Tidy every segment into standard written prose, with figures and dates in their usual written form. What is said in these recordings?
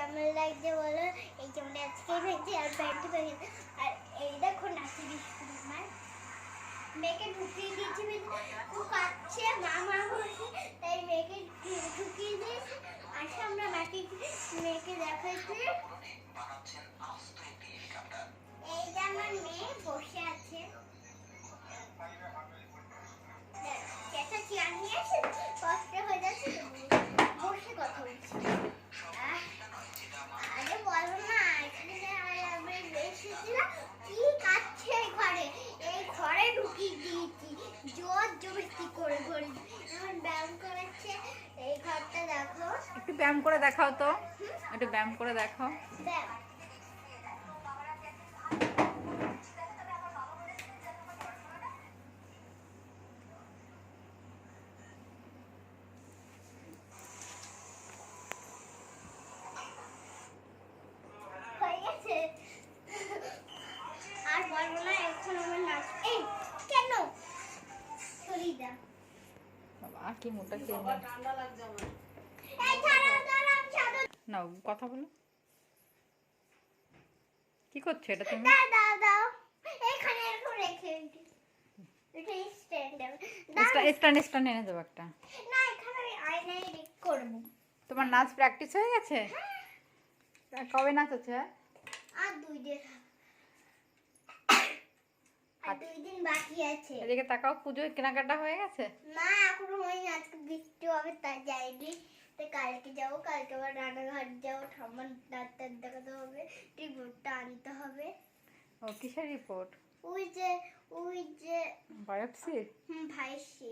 কেমন লাগছে বলো। এই যেমন আজকে ভেজে আর প্যান্টি ভেজে আর এই দেখো নাচি বিস্কুট আমার মেয়েকে ঢুকিয়ে দিয়েছি ও কাচ্ছে মামা বসে তাই মেয়েকে ঢুকিয়ে দিয়েছি। আসে আমরা মেয়েকে দেখাচ্ছি এই যে আমার মেয়ে বসে আছে চেঁচাচ্ছি আমি এসে কষ্ট হয়ে যাচ্ছে বসে কথা বলছি। আরে বলো না এখানে আমি এসেছিলাম কি কাচ্ছে ঘরে এই ঘরে ঢুকিয়ে দিয়েছি জোর জবরদস্তি করে করে এখন ব্যায়াম করেছে। এই ঘরটা দেখো একটু ব্যায়াম করে দেখাও তো, একটু ব্যায়াম করে দেখাও। আর বলবো না এখন আমার নাচ এই কেন সরিয়ে দাও বাবা কি মোটা কে ঠান্ডা লাগছে আমার। এই ছাড়ো দাঁড়াও ছাড়ো নাও কথা বলো। কি করছো এটা তুমি? দাও দাও দাও এখানে এরকম রেখে এটা স্ট্যান্ড স্ট্যান্ড এনে দেবো একটা। না এখানে আমি আয়নায় রেখ করব। তোমার নাচ প্র্যাকটিস হয়ে গেছে? কবে নাচ আছে? আর 2 দিন আর 2 দিন বাকি আছে। এদিকে তাকাও, পুজোর কেনাকাটা হয়ে গেছে? না এখনো হয়নি, আজকে বৃষ্টি হবে তাই যাইনি। তাই কালকে যাবো, কালকে আবার রানাঘাট যাবো, ঠাম্মার ডাক্তার দেখাতে হবে, রিপোর্টটা আনতে হবে। ও কিসের রিপোর্ট? ওই যে বায়োপসি? ভাইসি।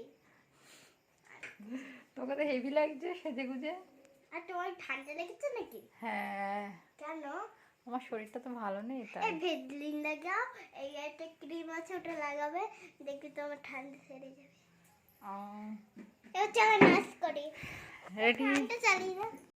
তোকে তো হেভি লাগছে সেজে গুজে। আর তোমার ঠান্ডা লেগেছে নাকি? হ্যাঁ। কেন? আমার শরীরটা তো ভালো নেই তাই। এই ভেজলিন লাগাও, এই একটা ক্রিম আছে ওটা লাগাবে, দেখবি তোমার ঠান্ডা সেরে যাবে। এবার চলো নাচ করি। রেডি? ফ্যানটা চালিয়ে দাও।